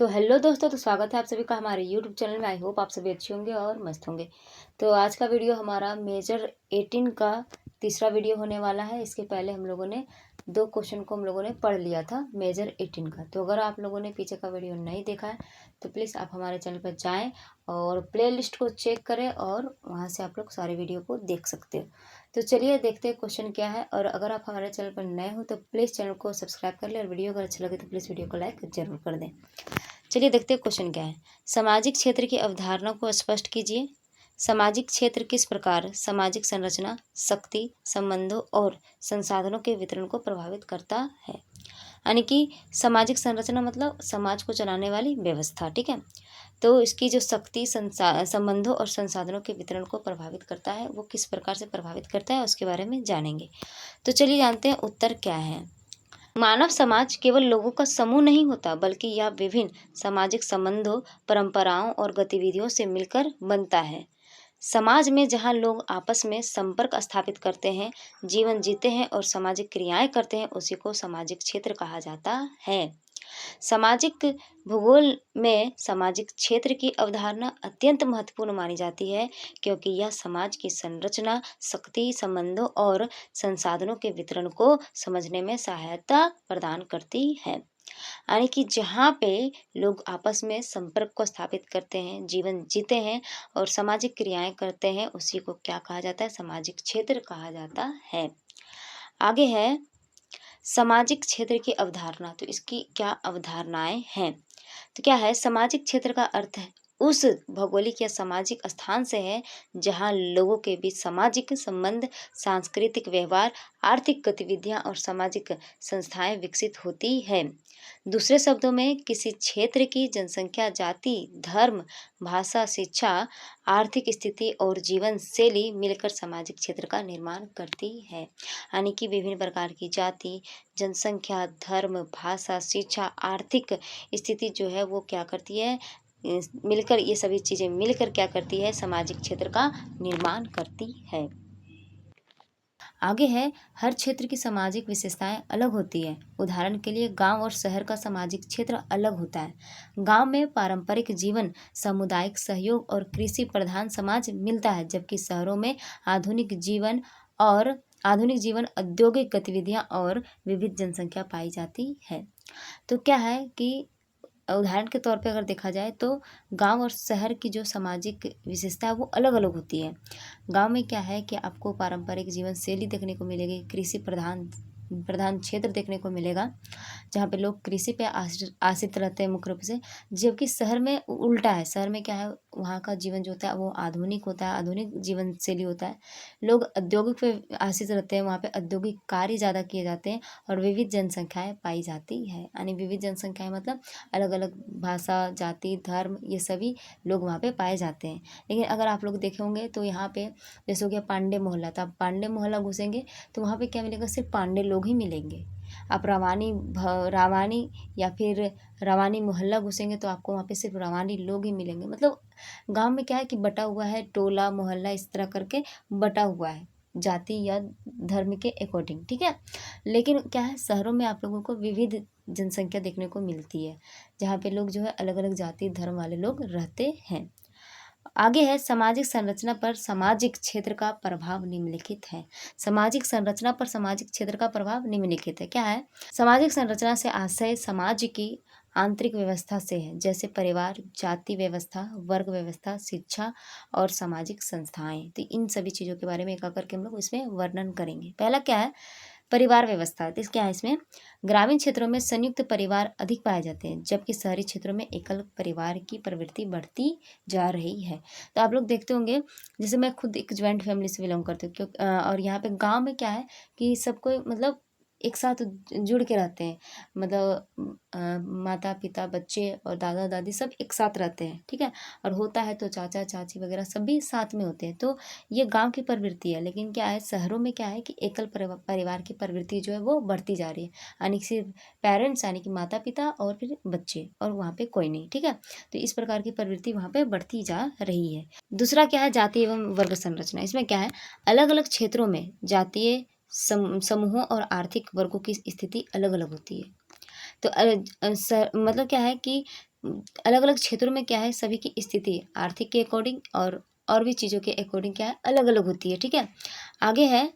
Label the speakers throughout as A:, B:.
A: तो हेलो दोस्तों, तो स्वागत है आप सभी का हमारे यूट्यूब चैनल में। आई होप आप सभी अच्छे होंगे और मस्त होंगे। तो आज का वीडियो हमारा मेजर 18 का तीसरा वीडियो होने वाला है। इसके पहले हम लोगों ने दो क्वेश्चन को हम लोगों ने पढ़ लिया था मेजर 18 का। तो अगर आप लोगों ने पीछे का वीडियो नहीं देखा है तो प्लीज़ आप हमारे चैनल पर जाएँ और प्ले लिस्ट को चेक करें और वहाँ से आप लोग सारे वीडियो को देख सकते हो। तो चलिए देखते हैं क्वेश्चन क्या है। और अगर आप हमारे चैनल पर नए हो तो प्लीज़ चैनल को सब्सक्राइब कर लें और वीडियो अगर अच्छा लगे तो प्लीज़ वीडियो को लाइक जरूर कर दें। चलिए देखते हैं क्वेश्चन क्या है। सामाजिक क्षेत्र की अवधारणा को स्पष्ट कीजिए। सामाजिक क्षेत्र किस प्रकार सामाजिक संरचना, शक्ति, संबंधों और संसाधनों के वितरण को प्रभावित करता है। यानी कि सामाजिक संरचना मतलब समाज को चलाने वाली व्यवस्था, ठीक है। तो इसकी जो शक्ति, संबंधों और संसाधनों के वितरण को प्रभावित करता है, वो किस प्रकार से प्रभावित करता है उसके बारे में जानेंगे। तो चलिए जानते हैं उत्तर क्या है। मानव समाज केवल लोगों का समूह नहीं होता, बल्कि यह विभिन्न सामाजिक संबंधों, परंपराओं और गतिविधियों से मिलकर बनता है। समाज में जहाँ लोग आपस में संपर्क स्थापित करते हैं, जीवन जीते हैं और सामाजिक क्रियाएं करते हैं, उसी को सामाजिक क्षेत्र कहा जाता है। सामाजिक भूगोल में सामाजिक क्षेत्र की अवधारणा अत्यंत महत्वपूर्ण मानी जाती है, क्योंकि यह समाज की संरचना, शक्ति, संबंधों और संसाधनों के वितरण को समझने में सहायता प्रदान करती है। यानी कि जहाँ पे लोग आपस में संपर्क को स्थापित करते हैं, जीवन जीते हैं और सामाजिक क्रियाएं करते हैं, उसी को क्या कहा जाता है, सामाजिक क्षेत्र कहा जाता है। आगे है सामाजिक क्षेत्र की अवधारणा। तो इसकी क्या अवधारणाएं हैं। तो क्या है, सामाजिक क्षेत्र का अर्थ है उस भौगोलिक या सामाजिक स्थान से है जहां लोगों के बीच सामाजिक संबंध, सांस्कृतिक व्यवहार, आर्थिक गतिविधियां और सामाजिक संस्थाएं विकसित होती है। दूसरे शब्दों में किसी क्षेत्र की जनसंख्या, जाति, धर्म, भाषा, शिक्षा, आर्थिक स्थिति और जीवन शैली मिलकर सामाजिक क्षेत्र का निर्माण करती है। यानी कि विभिन्न प्रकार की जाति, जनसंख्या, धर्म, भाषा, शिक्षा, आर्थिक स्थिति जो है वो क्या करती है, मिलकर, ये सभी चीज़ें मिलकर क्या करती है, सामाजिक क्षेत्र का निर्माण करती है। आगे है, हर क्षेत्र की सामाजिक विशेषताएं अलग होती है। उदाहरण के लिए गांव और शहर का सामाजिक क्षेत्र अलग होता है। गांव में पारंपरिक जीवन, सामुदायिक सहयोग और कृषि प्रधान समाज मिलता है, जबकि शहरों में आधुनिक जीवन औद्योगिक गतिविधियां और विविध जनसंख्या पाई जाती है। तो क्या है कि उदाहरण के तौर पे अगर देखा जाए तो गांव और शहर की जो सामाजिक विशेषता है वो अलग अलग होती है। गांव में क्या है कि आपको पारंपरिक जीवन शैली देखने को मिलेगी, कृषि प्रधान प्रधान क्षेत्र देखने को मिलेगा, जहाँ पे लोग कृषि पे आश्रित रहते हैं मुख्य रूप से। जबकि शहर में उल्टा है। शहर में क्या है, वहाँ का जीवन जो होता है वो आधुनिक होता है, आधुनिक जीवन शैली होता है। लोग औद्योगिक पे आश्रित रहते हैं, वहाँ पे औद्योगिक कार्य ज़्यादा किए जाते हैं और विविध जनसंख्याएं पाई जाती है। यानी विविध जनसंख्याएं मतलब अलग अलग भाषा, जाति, धर्म, ये सभी लोग वहाँ पे पाए जाते हैं। लेकिन अगर आप लोग देखे होंगे तो यहाँ पे जैसे हो गया पांडे मोहल्ला, तो आप पांडे मोहल्ला घुसेंगे तो वहाँ पे क्या मिलेगा, सिर्फ पांडे लोग ही मिलेंगे। आप रावानी या फिर रवानी मोहल्ला घुसेंगे तो आपको वहाँ पे सिर्फ रवानी लोग ही मिलेंगे। मतलब गांव में क्या है कि बटा हुआ है, टोला मोहल्ला इस तरह करके बटा हुआ है, जाति या धर्म के अकॉर्डिंग, ठीक है। लेकिन क्या है, शहरों में आप लोगों को विविध जनसंख्या देखने को मिलती है, जहाँ पे लोग जो है अलग अलग जाति धर्म वाले लोग रहते हैं। आगे है, सामाजिक संरचना पर सामाजिक क्षेत्र का प्रभाव निम्नलिखित है। सामाजिक संरचना पर सामाजिक क्षेत्र का प्रभाव निम्नलिखित है। क्या है, सामाजिक संरचना से आशय समाज की आंतरिक व्यवस्था से है, जैसे परिवार, जाति व्यवस्था, वर्ग व्यवस्था, शिक्षा और सामाजिक संस्थाएं। तो इन सभी चीज़ों के बारे में एक करके हम लोग इसमें वर्णन करेंगे। पहला क्या है, परिवार व्यवस्था। तो क्या है, इसमें ग्रामीण क्षेत्रों में संयुक्त परिवार अधिक पाए जाते हैं, जबकि शहरी क्षेत्रों में एकल परिवार की प्रवृत्ति बढ़ती जा रही है। तो आप लोग देखते होंगे, जैसे मैं खुद एक ज्वाइंट फैमिली से बिलोंग करती हूँ, क्योंकि और यहाँ पे गांव में क्या है कि सबको मतलब एक साथ जुड़ के रहते हैं। मतलब माता पिता, बच्चे और दादा दादी सब एक साथ रहते हैं, ठीक है। और होता है तो चाचा चाची वगैरह सभी साथ में होते हैं। तो ये गांव की प्रवृत्ति है। लेकिन क्या है, शहरों में क्या है कि एकल परिवार की प्रवृत्ति जो है वो बढ़ती जा रही है। यानी कि सिर्फ पेरेंट्स, यानी कि माता पिता और फिर बच्चे, और वहाँ पे कोई नहीं, ठीक है। तो इस प्रकार की प्रवृत्ति वहाँ पे बढ़ती जा रही है। दूसरा क्या है, जाति एवं वर्ग संरचना। इसमें क्या है, अलग अलग क्षेत्रों में जातीय समूहों और आर्थिक वर्गों की स्थिति अलग अलग होती है। तो मतलब क्या है कि अलग अलग क्षेत्रों में क्या है, सभी की स्थिति आर्थिक के अकॉर्डिंग और भी चीज़ों के अकॉर्डिंग क्या है, अलग अलग होती है। ठीक है, आगे है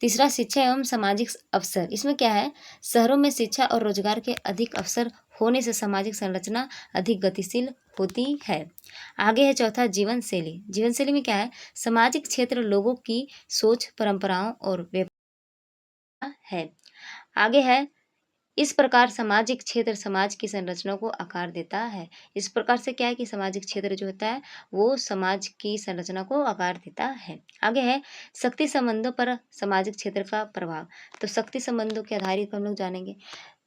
A: तीसरा, शिक्षा एवं सामाजिक अवसर। इसमें क्या है, शहरों में शिक्षा और रोजगार के अधिक अवसर होने से सामाजिक संरचना अधिक गतिशील होती है। आगे है चौथा, जीवन शैली। जीवन शैली में क्या है, सामाजिक क्षेत्र लोगों की सोच, परंपराओं और व्यवहार है। आगे है, इस प्रकार सामाजिक क्षेत्र समाज की संरचना को आकार देता है। इस प्रकार से क्या है कि सामाजिक क्षेत्र जो होता है वो समाज की संरचना को आकार देता है। आगे है शक्ति संबंधों पर सामाजिक क्षेत्र का प्रभाव। तो शक्ति संबंधों के आधारित हम लोग जानेंगे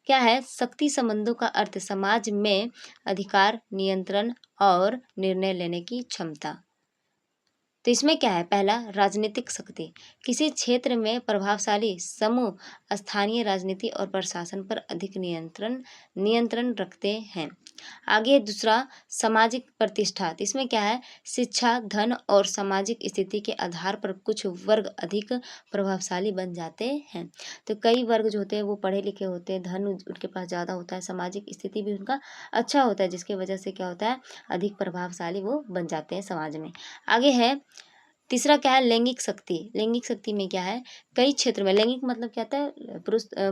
A: क्या है। शक्ति संबंधों का अर्थ समाज में अधिकार, नियंत्रण और निर्णय लेने की क्षमता। तो इसमें क्या है, पहला, राजनीतिक शक्ति। किसी क्षेत्र में प्रभावशाली समूह स्थानीय राजनीति और प्रशासन पर अधिक नियंत्रण रखते हैं। आगे दूसरा, सामाजिक प्रतिष्ठा। तो इसमें क्या है, शिक्षा, धन और सामाजिक स्थिति के आधार पर कुछ वर्ग अधिक प्रभावशाली बन जाते हैं। तो कई वर्ग जो होते हैं वो पढ़े लिखे होते हैं, धन उनके पास ज़्यादा होता है, सामाजिक स्थिति भी उनका अच्छा होता है, जिसकी वजह से क्या होता है, अधिक प्रभावशाली वो बन जाते हैं समाज में। आगे है तीसरा क्या है, लैंगिक शक्ति। लैंगिक शक्ति में क्या है, कई क्षेत्रों में, लैंगिक मतलब क्या होता है,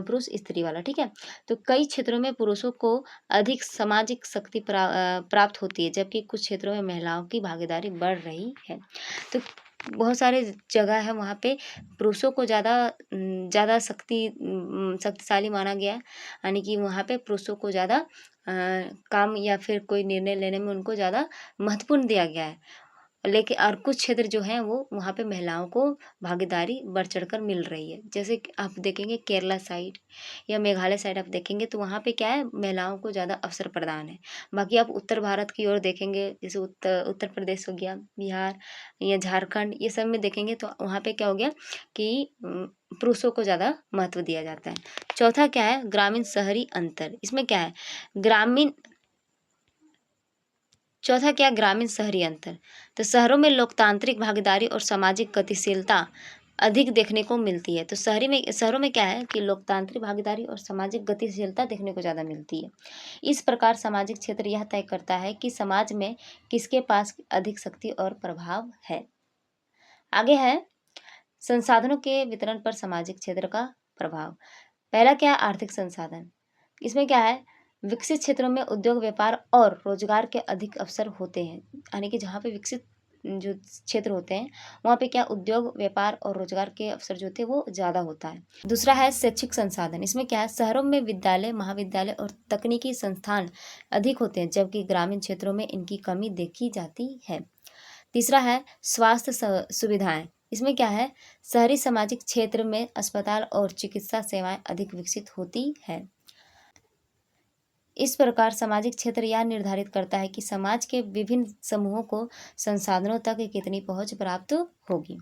A: पुरुष स्त्री वाला। ठीक है, तो कई क्षेत्रों में पुरुषों को अधिक सामाजिक शक्ति प्राप्त होती है, जबकि कुछ क्षेत्रों में महिलाओं की भागीदारी बढ़ रही है। तो बहुत सारे जगह है वहाँ पे पुरुषों को ज़्यादा शक्तिशाली माना गया है, यानी कि वहाँ पे पुरुषों को ज़्यादा काम या फिर कोई निर्णय लेने में उनको ज़्यादा महत्वपूर्ण दिया गया है। लेकिन और कुछ क्षेत्र जो हैं वो वहाँ पे महिलाओं को भागीदारी बढ़ चढ़कर मिल रही है। जैसे कि आप देखेंगे केरला साइड या मेघालय साइड आप देखेंगे तो वहाँ पे क्या है, महिलाओं को ज़्यादा अवसर प्रदान है। बाकी आप उत्तर भारत की ओर देखेंगे, जैसे उत्तर प्रदेश हो गया, बिहार या झारखंड, ये सब में देखेंगे तो वहाँ पे क्या हो गया कि पुरुषों को ज़्यादा महत्व दिया जाता है। चौथा क्या है, ग्रामीण शहरी अंतर। इसमें क्या है, चौथा क्या, ग्रामीण शहरी अंतर। तो शहरों में लोकतांत्रिक भागीदारी और सामाजिक गतिशीलता अधिक देखने को मिलती है। तो शहरों में क्या है कि लोकतांत्रिक भागीदारी और सामाजिक गतिशीलता देखने को ज़्यादा मिलती है। इस प्रकार सामाजिक क्षेत्र यह तय करता है कि समाज में किसके पास अधिक शक्ति और प्रभाव है। आगे है संसाधनों के वितरण पर सामाजिक क्षेत्र का प्रभाव। पहला क्या है, आर्थिक संसाधन। इसमें क्या है, विकसित क्षेत्रों में उद्योग, व्यापार और रोजगार के अधिक अवसर होते हैं, यानी कि जहाँ पे विकसित जो क्षेत्र होते हैं वहाँ पे क्या, उद्योग, व्यापार और रोजगार के अवसर जो होते हैं वो ज़्यादा होता है। दूसरा है शैक्षिक संसाधन। इसमें क्या है, शहरों में विद्यालय, महाविद्यालय और तकनीकी संस्थान अधिक होते हैं, जबकि ग्रामीण क्षेत्रों में इनकी कमी देखी जाती है। तीसरा है स्वास्थ्य सुविधाएं। इसमें क्या है, शहरी सामाजिक क्षेत्र में अस्पताल और चिकित्सा सेवाएं अधिक विकसित होती है। इस प्रकार सामाजिक क्षेत्र यह निर्धारित करता है कि समाज के विभिन्न समूहों को संसाधनों तक कितनी पहुंच प्राप्त होगी।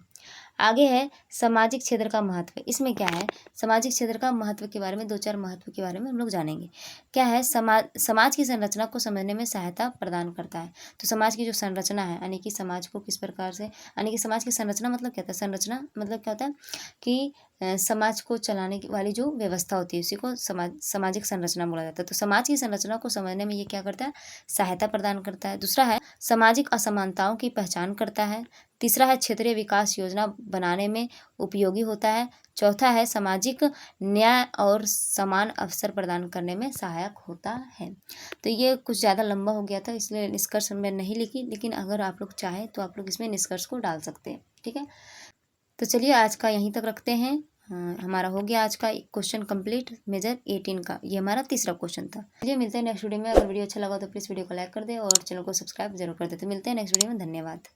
A: आगे है सामाजिक क्षेत्र का महत्व। इसमें क्या है, सामाजिक क्षेत्र का महत्व के बारे में, दो चार महत्व के बारे में हम लोग जानेंगे। क्या है, समाज की संरचना को समझने में सहायता प्रदान करता है। तो समाज की जो संरचना है, यानी कि समाज को किस प्रकार से, यानी कि समाज की संरचना मतलब क्या होता है, संरचना मतलब क्या होता है कि समाज को चलाने वाली जो व्यवस्था होती है उसी को सामाजिक संरचना बोला जाता है। तो समाज की संरचना को समझने में ये क्या करता है, सहायता प्रदान करता है। दूसरा है सामाजिक असमानताओं की पहचान करता है। तीसरा है क्षेत्रीय विकास योजना बनाने में उपयोगी होता है। चौथा है सामाजिक न्याय और समान अवसर प्रदान करने में सहायक होता है। तो ये कुछ ज़्यादा लंबा हो गया था, इसलिए निष्कर्ष मैं नहीं लिखी, लेकिन अगर आप लोग चाहें तो आप लोग इसमें निष्कर्ष को डाल सकते हैं। ठीक है, तो चलिए आज का यहीं तक रखते हैं। हमारा हो गया आज का क्वेश्चन कंप्लीट, मेजर 18 का। ये हमारा तीसरा क्वेश्चन था। चलिए मिलते हैं नेक्स्ट वीडियो में। अगर वीडियो अच्छा लगा तो प्लीज़ वीडियो को लाइक कर दे और चैनल को सब्सक्राइब जरूर कर दे। तो मिलते हैं नेक्स्ट वीडियो में, धन्यवाद।